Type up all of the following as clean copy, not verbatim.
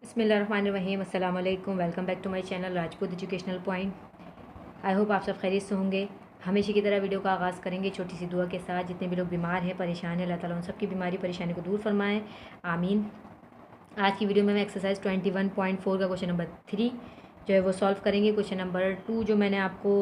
बिस्मिल्लाहिर्रहमानिर्रहीम, अस्सलाम वालेकुम। Welcome back to my channel Rajput educational point. I hope आप सब खैरियत से होंगे। हमेशा की तरह वीडियो का आगाज़ करेंगे छोटी सी दुआ के साथ। जितने भी लोग बीमार हैं, परेशान हैं, अल्लाह ताला उन सबकी बीमारी परेशानी को दूर फरमाएं, आमीन। आज की वीडियो में मैं एक्सरसाइज 21.4 का क्वेश्चन नंबर 3 जो है वो सॉल्व करेंगे। क्वेश्चन नंबर 2 जो मैंने आपको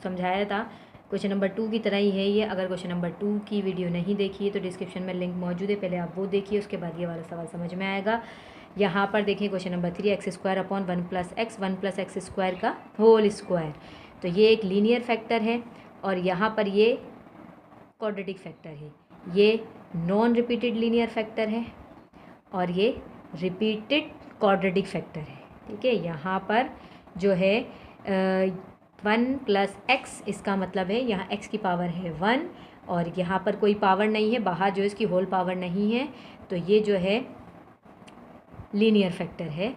समझाया था क्वेश्चन नंबर 2 की तरह ही है ये। अगर क्वेश्चन नंबर 2 की वीडियो नहीं देखी है तो डिस्क्रिप्शन में लिंक मौजूद है, पहले आप वो देखिए, उसके बाद ये वाला सवाल समझ में आएगा। यहाँ पर देखिए question number 3, x square upon 1 plus x square का होल स्क्वायर। तो ये एक लीनियर फैक्टर है और यहाँ पर ये क्वाड्रेटिक फैक्टर है। ये नॉन रिपीटेड लीनियर फैक्टर है और ये रिपीटेड क्वाड्रेटिक फैक्टर है। ठीक है, यहाँ पर जो है 1 प्लस एक्स, इसका मतलब है यहाँ x की पावर है 1 और यहाँ पर कोई पावर नहीं है, बाहर जो इसकी होल पावर नहीं है। तो ये जो है लीनियर फैक्टर है,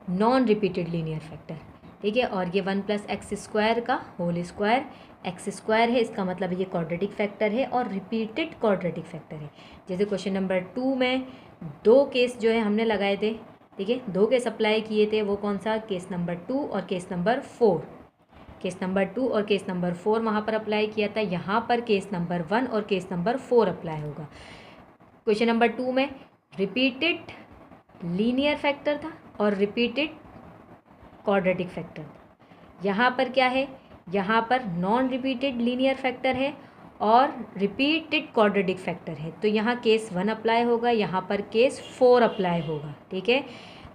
नॉन रिपीटेड लीनियर फैक्टर। ठीक है, और ये 1 प्लस एक्स स्क्वायर का होल स्क्वायर, एक्स स्क्वायर है, इसका मतलब ये क्वाड्रेटिक फैक्टर है और रिपीटेड क्वाड्रेटिक फैक्टर है। जैसे क्वेश्चन नंबर 2 में 2 केस जो है हमने लगाए थे। ठीक है, 2 केस अप्लाई किए थे, वो कौन सा, केस नंबर 2 और केस नंबर 4। केस नंबर 2 और केस नंबर 4 वहाँ पर अप्लाई किया था। यहाँ पर केस नंबर 1 और केस नंबर 4 अप्लाई होगा। क्वेश्चन नंबर 2 में रिपीटेड लीनियर फैक्टर था और रिपीटेड क्वाड्रेटिक फैक्टर था। यहाँ पर क्या है, यहाँ पर नॉन रिपीटेड लीनियर फैक्टर है और रिपीटेड क्वाड्रेटिक फैक्टर है। तो यहाँ केस 1 अप्लाई होगा, यहाँ पर केस 4 अप्लाई होगा। ठीक है,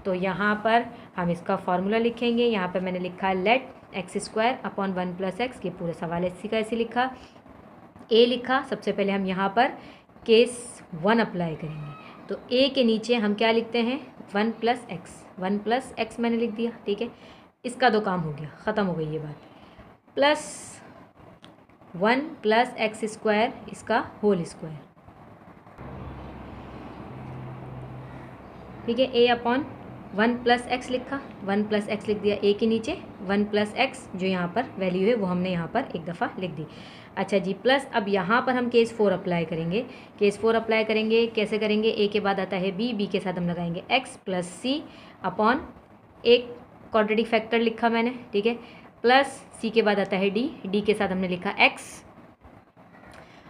तो यहाँ पर हम इसका फॉर्मूला लिखेंगे। यहाँ पर मैंने लिखा let x square upon 1 plus x. ये पूरा सवाल इसी का ऐसे लिखा, ए लिखा। सबसे पहले हम यहाँ पर केस 1 अप्लाई करेंगे। तो ए के नीचे हम क्या लिखते हैं, 1 प्लस एक्स मैंने लिख दिया। ठीक है, इसका तो काम हो गया, ख़त्म हो गई ये बात। प्लस 1 प्लस एक्स स्क्वायर, इसका होल स्क्वायर। ठीक है, ए अपॉन 1 प्लस एक्स लिखा, 1 प्लस एक्स लिख दिया। ए के नीचे 1 प्लस एक्स जो यहाँ पर वैल्यू है वो हमने यहाँ पर एक दफ़ा लिख दी। अच्छा जी, प्लस अब यहाँ पर हम केस 4 अप्लाई करेंगे। केस 4 अप्लाई करेंगे, कैसे करेंगे, ए के बाद आता है बी के साथ हम लगाएंगे एक्स प्लस सी अपॉन एक क्वाड्रेटिक फैक्टर लिखा मैंने। ठीक है, प्लस सी के बाद आता है डी के साथ हमने लिखा एक्स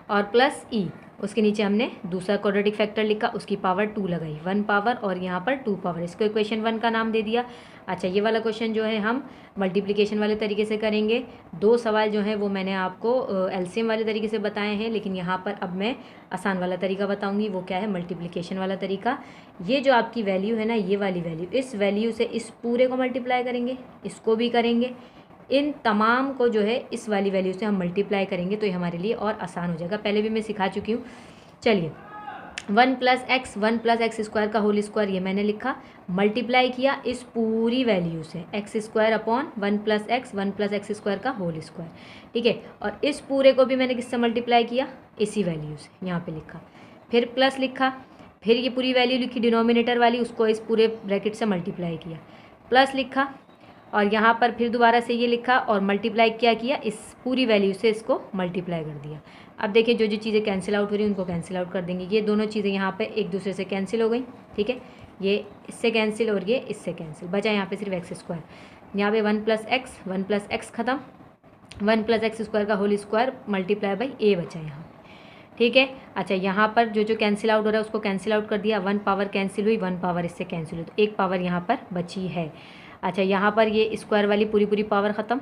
और प्लस ई, उसके नीचे हमने दूसरा क्वाड्रेटिक फैक्टर लिखा, उसकी पावर 2 लगाई, 1 पावर और यहाँ पर 2 पावर, इसको इक्वेशन 1 का नाम दे दिया। अच्छा, ये वाला क्वेश्चन जो है हम मल्टीप्लिकेशन वाले तरीके से करेंगे। 2 सवाल जो है वो मैंने आपको एलसीएम वाले तरीके से बताए हैं, लेकिन यहाँ पर अब मैं आसान वाला तरीका बताऊँगी। वो क्या है, मल्टीप्लिकेशन वाला तरीका। ये जो आपकी वैल्यू है ना, ये वाली वैल्यू, इस वैल्यू से इस पूरे को मल्टीप्लाई करेंगे, इसको भी करेंगे, इन तमाम को जो है इस वाली वैल्यू से हम मल्टीप्लाई करेंगे तो ये हमारे लिए और आसान हो जाएगा। पहले भी मैं सिखा चुकी हूँ। चलिए, 1 प्लस एक्स स्क्वायर का होल स्क्वायर ये मैंने लिखा, मल्टीप्लाई किया इस पूरी वैल्यू से, x square upon 1 plus x square का होल स्क्वायर। ठीक है, और इस पूरे को भी मैंने किससे मल्टीप्लाई किया, इसी वैल्यू से, यहाँ पे लिखा, फिर प्लस लिखा, फिर ये पूरी वैल्यू लिखी डिनोमिनेटर वाली, उसको इस पूरे ब्रैकेट से मल्टीप्लाई किया, प्लस लिखा और यहाँ पर फिर दोबारा से ये लिखा और मल्टीप्लाई क्या किया, इस पूरी वैल्यू से इसको मल्टीप्लाई कर दिया। अब देखिए जो जो चीज़ें कैंसिल आउट हो रही हैं उनको कैंसिल आउट कर देंगे। ये दोनों चीज़ें यहाँ पे एक दूसरे से कैंसिल हो गई। ठीक है, ये इससे कैंसिल और ये इससे कैंसिल, बचा यहाँ पे सिर्फ एक्स स्क्वायर। यहाँ पे 1 प्लस एक्स ख़त्म, 1 प्लस एक्स स्क्वायर का होल स्क्वायर मल्टीप्लाई बाई ए बचा यहाँ। ठीक है, अच्छा यहाँ पर जो जो कैंसिल आउट हो रहा है उसको कैंसिल आउट कर दिया, 1 पावर कैंसिल हुई, 1 पावर इससे कैंसिल हुई, तो 1 पावर यहाँ पर बची है। अच्छा, यहाँ पर ये स्क्वायर वाली पूरी पावर ख़त्म,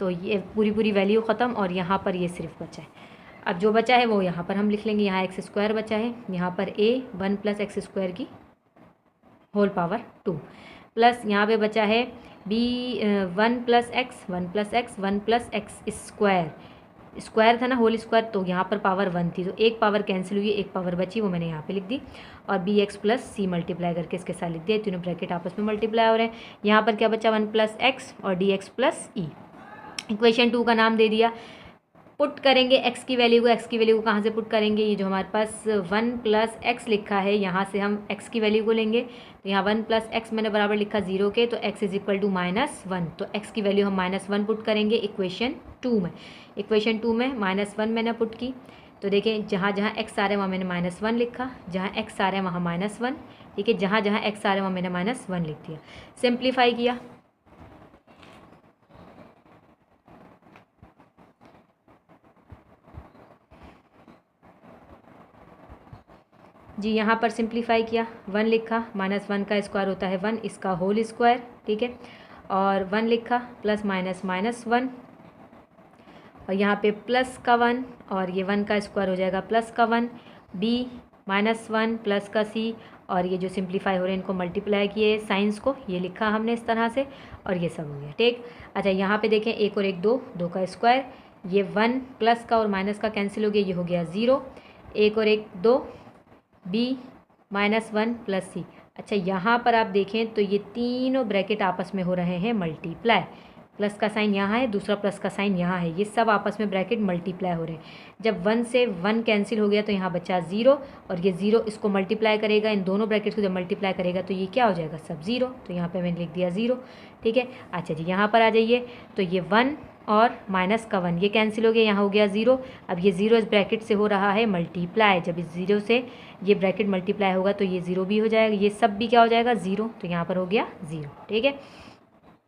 तो ये पूरी वैल्यू ख़त्म और यहाँ पर ये सिर्फ बचा है। अब जो बचा है वो यहाँ पर हम लिख लेंगे, यहाँ एक्स स्क्वायर बचा है, यहाँ पर ए 1 प्लस एक्स स्क्वायर की होल पावर 2 प्लस यहाँ पे बचा है B 1 plus x square, square था ना, होल स्क्वायर, तो यहाँ पर पावर 1 थी तो एक पावर कैंसिल हुई, एक पावर बची, वो मैंने यहाँ पे लिख दी और B x plus C multiply करके इसके साथ लिख दिया। तीनों ब्रैकेट आपस में मल्टीप्लाई हो रहे हैं। यहाँ पर क्या बचा, 1 प्लस एक्स और डी एक्स प्लस ई। इक्वेशन 2 का नाम दे दिया। पुट करेंगे एक्स की वैल्यू को कहाँ से पुट करेंगे, ये जो हमारे पास 1 प्लस एक्स लिखा है यहाँ से हम एक्स की वैल्यू को लेंगे। तो यहाँ 1 प्लस एक्स मैंने बराबर लिखा 0 के, तो एक्स इज इक्वल टू -1, तो एक्स की वैल्यू हम -1 पुट करेंगे इक्वेशन 2 में। इक्वेशन 2 में -1 मैंने पुट की। तो देखें जहाँ जहाँ एक्स आ रहे हैं वहाँ मैंने -1 लिखा, जहाँ एक्स आ रहे हैं वहाँ -1, ठीक है, जहाँ जहाँ एक्स आ रहे हैं वहाँ मैंने -1 लिख दिया, सिंप्लीफाई किया। जी यहाँ पर सिंप्लीफाई किया, 1 लिखा, -1 का स्क्वायर होता है 1, इसका होल स्क्वायर, ठीक है, और 1 लिखा प्लस माइनस -1, और यहाँ पे प्लस का 1 और ये 1 का स्क्वायर हो जाएगा प्लस का 1, b -1 प्लस का c, और ये जो सिंप्लीफाई हो रहे हैं इनको मल्टीप्लाई किए साइंस को, ये लिखा हमने इस तरह से, और ये सब हो गया, ठीक। अच्छा यहाँ पे देखें 1 और 1 2, 2 का स्क्वायर, ये 1 प्लस का और माइनस का कैंसिल हो गया, ये हो गया 0, 1 और 1 2, b -1 प्लस c। अच्छा यहाँ पर आप देखें तो ये तीनों ब्रैकेट आपस में हो रहे हैं मल्टीप्लाई, प्लस का साइन यहाँ है, दूसरा प्लस का साइन यहाँ है, ये सब आपस में ब्रैकेट मल्टीप्लाई हो रहे हैं। जब 1 से 1 कैंसिल हो गया तो यहाँ बचा 0, और ये 0 इसको मल्टीप्लाई करेगा, इन दोनों ब्रैकेट्स को जब मल्टीप्लाई करेगा तो ये क्या हो जाएगा, सब 0, तो यहाँ पे मैंने लिख दिया 0, ठीक है। अच्छा जी यहाँ पर आ जाइए, तो ये 1 और माइनस का 1 ये कैंसिल हो गया, यहाँ हो गया 0, अब ये 0 इस ब्रैकेट से हो रहा है मल्टीप्लाई, जब इस 0 से ये ब्रैकेट मल्टीप्लाई होगा तो ये 0 भी हो जाएगा, ये सब भी क्या हो जाएगा 0, तो यहाँ पर हो गया 0, ठीक है,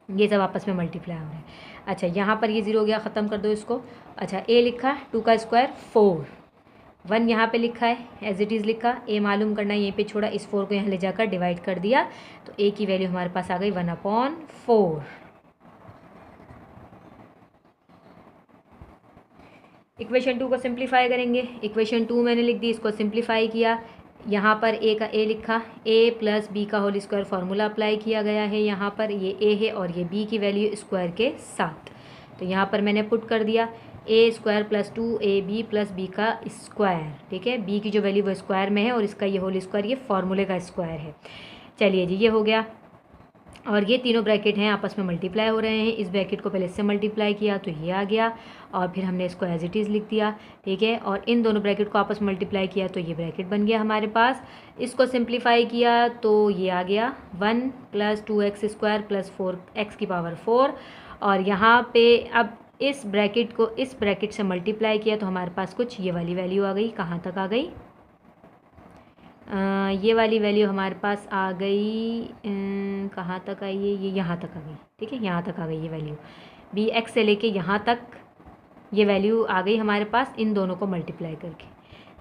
ये सब आपस में मल्टीप्लाई हो रहे हैं। अच्छा यहाँ पर ये 0 हो गया, ख़त्म कर दो इसको। अच्छा a लिखा 2 का स्क्वायर 4, 1 यहाँ पे लिखा है एज इट इज़ लिखा, a मालूम करना है, यहीं पे छोड़ा, इस 4 को यहाँ ले जाकर डिवाइड कर दिया, तो a की वैल्यू हमारे पास आ गई 1/4। इक्वेशन 2 को सिंप्लीफाई करेंगे, इक्वेशन 2 मैंने लिख दी, इसको सिंप्लीफाई किया, यहाँ पर a का a लिखा, a प्लस बी का होल स्क्वायर फार्मूला अप्लाई किया गया है, यहाँ पर ये a है और ये b की वैल्यू स्क्वायर के साथ, तो यहाँ पर मैंने पुट कर दिया a square plus 2ab plus b का स्क्वायर, ठीक है, b की जो वैल्यू वो स्क्वायर में है और इसका ये होल स्क्वायर ये फार्मूले का स्क्वायर है। चलिए जी ये हो गया, और ये तीनों ब्रैकेट हैं आपस में मल्टीप्लाई हो रहे हैं, इस ब्रैकेट को पहले इससे मल्टीप्लाई किया तो ये आ गया, और फिर हमने इसको एज इट इज़ लिख दिया, ठीक है, और इन दोनों ब्रैकेट को आपस में मल्टीप्लाई किया तो ये ब्रैकेट बन गया हमारे पास, इसको सिंप्लीफाई किया तो ये आ गया 1 प्लस 2x² प्लस 4x⁴, और यहाँ पे अब इस ब्रैकेट को इस ब्रैकेट से मल्टीप्लाई किया तो हमारे पास कुछ ये वाली वैल्यू आ गई, कहाँ तक आ गई, ये वाली वैल्यू हमारे पास आ गई, कहाँ तक आई है, ये यहाँ तक आ गई, ठीक है, यहाँ तक आ गई ये वैल्यू, bx से लेके यहाँ तक ये वैल्यू आ गई हमारे पास इन दोनों को मल्टीप्लाई करके,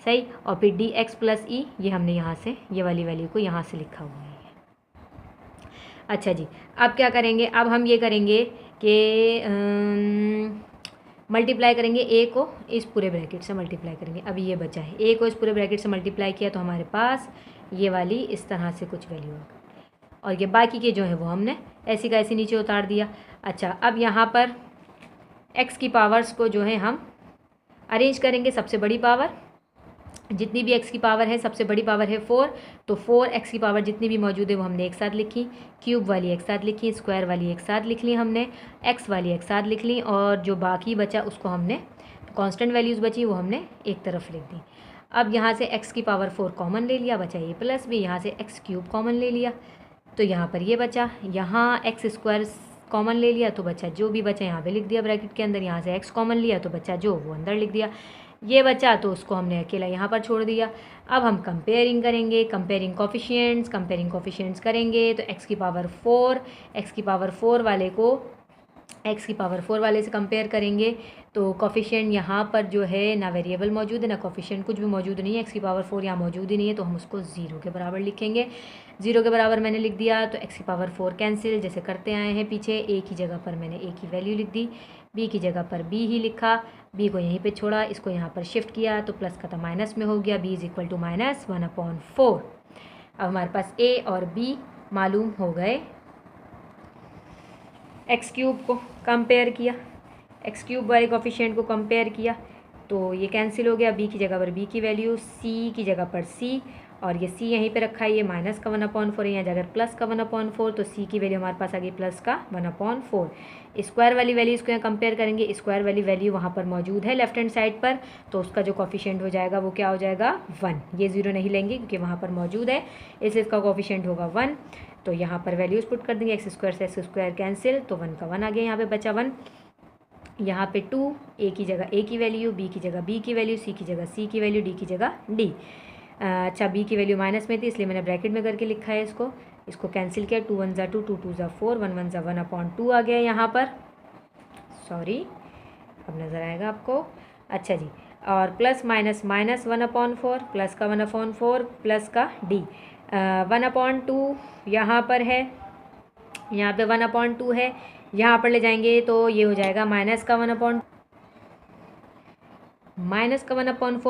सही, और फिर dx प्लस ई ये हमने यहाँ से ये वाली वैल्यू को यहाँ से लिखा हुआ है। अच्छा जी अब क्या करेंगे, अब हम ये करेंगे कि मल्टीप्लाई करेंगे a को इस पूरे ब्रैकेट से मल्टीप्लाई करेंगे, अभी ये बचा है, a को इस पूरे ब्रैकेट से मल्टीप्लाई किया तो हमारे पास ये वाली इस तरह से कुछ वैल्यू आ गई, और ये बाकी के जो है वो हमने ऐसी का ऐसी नीचे उतार दिया। अच्छा अब यहाँ पर x की पावर्स को जो है हम अरेंज करेंगे, सबसे बड़ी पावर जितनी भी x की पावर है, सबसे बड़ी पावर है 4, तो 4x की पावर जितनी भी मौजूद है वो हमने एक साथ लिखी, क्यूब वाली एक साथ लिखी, स्क्वायर वाली एक साथ लिख ली हमने, x वाली एक साथ लिख ली, और जो बाकी बचा उसको हमने कांस्टेंट वैल्यूज़ बची वो हमने एक तरफ लिख दी। अब यहाँ से x की पावर 4 कॉमन ले लिया, बचा ये प्लस भी, यहाँ से x³ कॉमन ले लिया तो यहाँ पर ये बचा, यहाँ x² कॉमन ले लिया तो बचा जो भी बचा यहाँ पे लिख दिया ब्रैकेट के अंदर, यहाँ से x कॉमन लिया तो बचा जो वो अंदर लिख दिया, ये बचा तो उसको हमने अकेला यहाँ पर छोड़ दिया। अब हम कंपेयरिंग करेंगे, कंपेयरिंग कोफिशिएंट्स करेंगे, तो x की पावर 4 वाले को x की पावर 4 वाले से कंपेयर करेंगे तो कोफिशिएंट यहाँ पर जो है ना वेरिएबल मौजूद है ना कोफिशिएंट कुछ भी मौजूद नहीं है, x की पावर 4 यहाँ मौजूद ही नहीं है, तो हम उसको 0 के बराबर लिखेंगे। 0 के बराबर मैंने लिख दिया तो x की पावर 4 कैंसिल जैसे करते आए हैं पीछे, a की जगह पर मैंने a की वैल्यू लिख दी, b की जगह पर b ही लिखा, b को यहीं पे छोड़ा, इसको यहाँ पर शिफ्ट किया तो प्लस का था माइनस में हो गया, b इज इक्वल टू -1/4। अब हमारे पास a और b मालूम हो गए। x³ को कंपेयर किया, x³ वाले कोफिशिएंट को कंपेयर किया तो ये कैंसिल हो गया, b की जगह पर b की वैल्यू, c की जगह पर c, और ये c यहीं पे रखा है, ये माइनस का 1/4 है, यहाँ जगह प्लस का 1/4, तो c की वैल्यू हमारे पास आ गई प्लस का 1/4। स्क्वायर वाली वैल्यू इसको यहाँ कंपेयर करेंगे, स्क्वायर वाली वैल्यू वहाँ पर मौजूद है लेफ्ट हैंड साइड पर, तो उसका जो कोफिशिएंट हो जाएगा वो क्या हो जाएगा 1, ये 0 नहीं लेंगे क्योंकि वहाँ पर मौजूद है, इसलिए इसका कोफिशिएंट होगा 1। तो यहाँ पर वैल्यूज़ पुट कर देंगे, x² से x² कैंसिल तो 1 का 1 आ गया, यहाँ पे बचा 1। यहाँ पे 2, ए की जगह ए की वैल्यू, बी की जगह बी की वैल्यू, सी की जगह सी की वैल्यू, डी की जगह डी। अच्छा, बी की वैल्यू माइनस में थी इसलिए मैंने ब्रैकेट में करके लिखा है इसको कैंसिल किया। 2 1 ज़ा 2, 2 2 ज़ा 4, 1 1 ज़ा 1/2 आ गया यहाँ पर। सॉरी, अब नज़र आएगा आपको। अच्छा जी, और प्लस माइनस माइनस 1/4, प्लस का 1/4, प्लस का डी 1/2 यहाँ पर है, यहाँ पे 1/2 है, यहाँ पर ले जाएंगे तो ये हो जाएगा माइनस का 1/4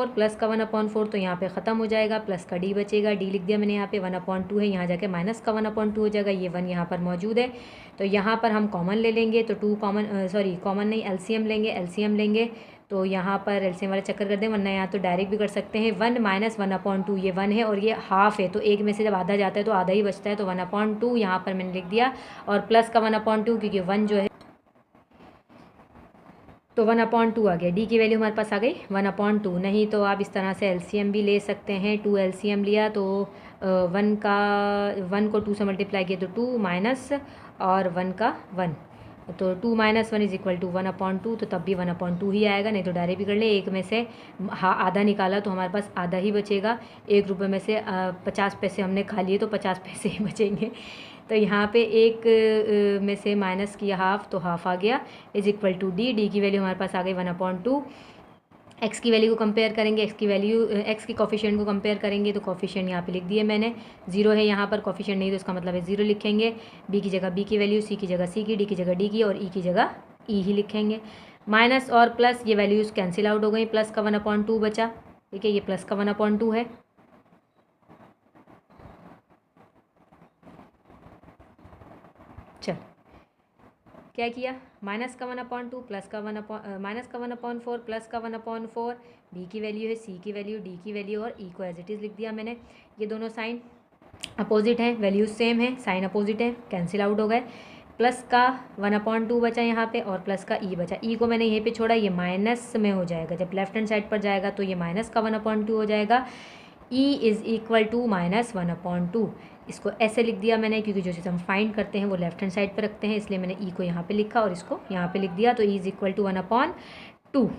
प्लस का 1/4, तो यहाँ पे ख़त्म हो जाएगा, प्लस का डी बचेगा, डी लिख दिया मैंने यहाँ पे। 1/2 है, यहाँ जाके माइनस का 1/2 हो जाएगा, ये 1 यहाँ पर मौजूद है तो यहाँ पर हम कॉमन ले लेंगे। तो 2 कॉमन, सॉरी कॉमन नहीं, एलसीएम लेंगे तो यहाँ पर एलसीएम वाला चक्कर कर दें, वरना यहाँ तो डायरेक्ट भी कर सकते हैं। 1 माइनस 1/2, ये 1 है और ये हाफ है, तो एक में से जब आधा जाता है तो आधा ही बचता है, तो 1/2 यहाँ पर मैंने लिख दिया। और प्लस का 1/2 क्योंकि 1 जो है तो 1/2 आ गया। डी की वैल्यू हमारे पास आ गई 1/2। नहीं तो आप इस तरह से एलसीएम भी ले सकते हैं। 2 एलसीएम लिया तो 1 को 2 से मल्टीप्लाई किया तो 2 माइनस और 1 का 1, तो 2 माइनस 1 इज इक्वल टू 1/2, तो तब भी 1/2 ही आएगा। नहीं तो डायरेक्ट भी कर ले, एक में से आधा निकाला तो हमारे पास आधा ही बचेगा। 1 रुपये में से 50 पैसे हमने खा लिए तो 50 पैसे ही बचेंगे। तो यहाँ पे एक में से माइनस किया हाफ, तो हाफ आ गया, is equal to D. D की वैल्यू हमारे पास आ गई 1/2। एक्स की वैल्यू को कंपेयर करेंगे, एक्स की कॉफिशिएंट को कंपेयर करेंगे तो कॉफिशिएंट यहाँ पे लिख दिए मैंने, 0 है यहाँ पर, कॉफिशिएंट नहीं तो इसका मतलब है 0 लिखेंगे। बी की जगह बी की वैल्यू, सी की जगह सी की, डी की जगह डी की और ई की जगह ई ही लिखेंगे। माइनस और प्लस ये वैल्यूज़ कैंसिल आउट हो गई, प्लस का 1/2 बचा, ठीक है, ये प्लस का 1/2 है। चल क्या किया, माइनस का 1/2 प्लस का माइनस का 1/4 प्लस का 1/4, बी की वैल्यू है, सी की वैल्यू, डी की वैल्यू और ई को एज इट इज़ लिख दिया मैंने। ये दोनों साइन अपोजिट हैं, वैल्यूज सेम है, साइन अपोजिट है, कैंसिल आउट हो गए। प्लस का 1/2 बचा यहाँ पे और प्लस का ई बचा। ई को मैंने यहीं पे छोड़ा, ये माइनस में हो जाएगा, जब लेफ्ट हैंड साइड पर जाएगा तो ये माइनस का 1/2 हो जाएगा। ई इज़ इक्वल टू माइनस 1/2, इसको ऐसे लिख दिया मैंने क्योंकि जो चीज़ हम फाइंड करते हैं वो लेफ्ट हैंड साइड पर रखते हैं, इसलिए मैंने ई को यहाँ पे लिखा और इसको यहाँ पे लिख दिया। तो E is equal to 1/2,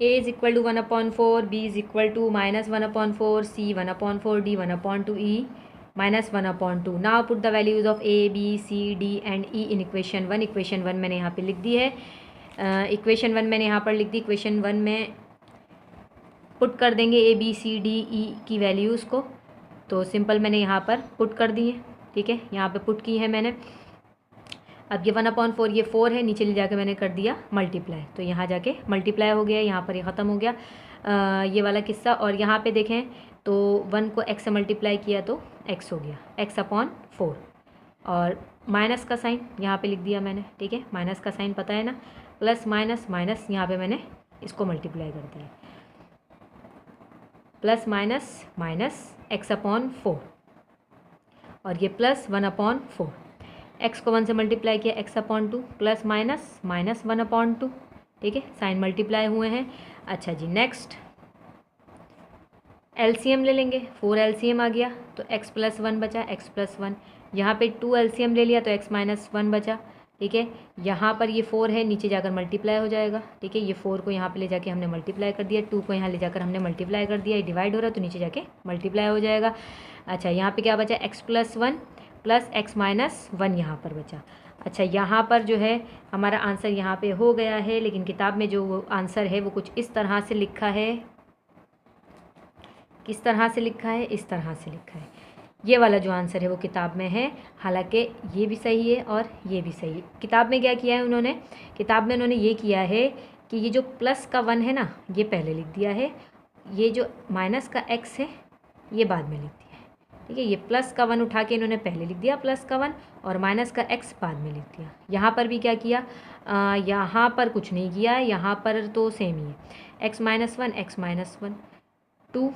A is equal to 1/4, B is equal to minus 1/4, C 1/4, D 1/2, E minus 1/2। Now put the values of A B C D and E in equation 1। Equation 1 मैंने यहाँ पे लिख दी है, equation 1 मैंने यहाँ पर लिख दी। Equation 1 में पुट कर देंगे ए बी सी डी ई की वैल्यूज़ को, तो सिंपल मैंने यहाँ पर पुट कर दी है, ठीक है, यहाँ पे पुट की है मैंने। अब ये 1/4 ये 4 है, नीचे ले जाके मैंने कर दिया मल्टीप्लाई, तो यहाँ जाके मल्टीप्लाई हो गया, यहाँ पर ये ख़त्म हो गया ये वाला किस्सा। और यहाँ पे देखें तो 1 को x से मल्टीप्लाई किया तो x हो गया, x/4, और माइनस का साइन यहाँ पे लिख दिया मैंने, ठीक है, माइनस का साइन पता है ना, प्लस माइनस माइनस यहाँ पे मैंने इसको मल्टीप्लाई कर दिया, प्लस माइनस माइनस x/4 और ये प्लस 1/4, x को 1 से मल्टीप्लाई किया x/2 प्लस माइनस माइनस 1/2, ठीक है, साइन मल्टीप्लाई हुए हैं। अच्छा जी, नेक्स्ट एलसीएम ले लेंगे, 4 एलसीएम आ गया तो x + 1 बचा, x + 1। यहाँ पे 2 एलसीएम ले लिया तो x - 1 बचा, ठीक है। यहाँ पर ये 4 है, नीचे जाकर मल्टीप्लाई हो जाएगा, ठीक है, ये 4 को यहाँ पे ले जाके हमने मल्टीप्लाई कर दिया, 2 को यहाँ ले जाकर हमने मल्टीप्लाई कर दिया, ये डिवाइड हो रहा है तो नीचे जाके मल्टीप्लाई हो जाएगा। अच्छा, यहाँ पे क्या बचा, x + 1 प्लस x - 1 यहाँ पर बचा। अच्छा, यहाँ पर जो है हमारा आंसर यहाँ पे हो गया है, लेकिन किताब में जो आंसर है वो कुछ इस तरह से लिखा है, किस तरह से लिखा है, इस तरह से लिखा है। ये वाला जो आंसर है वो किताब में है, हालांकि ये भी सही है और ये भी सही है। किताब में क्या किया है उन्होंने, किताब में उन्होंने ये किया है कि ये जो प्लस का 1 है ना, ये पहले लिख दिया है, ये जो माइनस का x है ये बाद में लिख दिया है, ठीक है। ये प्लस का 1 उठा के इन्होंने पहले लिख दिया प्लस का 1, और माइनस का x बाद में लिख दिया। यहाँ पर भी क्या किया, यहाँ पर कुछ नहीं किया है, यहाँ पर तो सेम ही है, x - 1 x - 1 2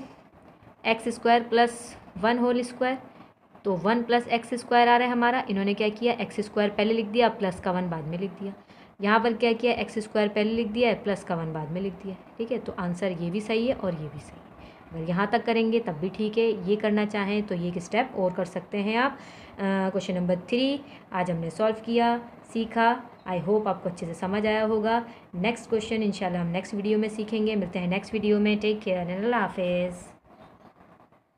x² + 1 whole square, तो 1 + x² आ रहा है हमारा। इन्होंने क्या किया, x² पहले लिख दिया, प्लस का 1 बाद में लिख दिया। यहाँ पर क्या किया, x² पहले लिख दिया है, प्लस का 1 बाद में लिख दिया, ठीक है। तो आंसर ये भी सही है और ये भी सही है, अगर यहाँ तक करेंगे तब भी ठीक है, ये करना चाहें तो ये एक स्टेप और कर सकते हैं आप। क्वेश्चन नंबर 3 आज हमने सॉल्व किया, सीखा। आई होप आपको अच्छे से समझ आया होगा। नेक्स्ट क्वेश्चन इंशाल्लाह हम नेक्स्ट वीडियो में सीखेंगे। मिलते हैं नेक्स्ट वीडियो में। टेक केयर एंड अल्लाह हाफिज़।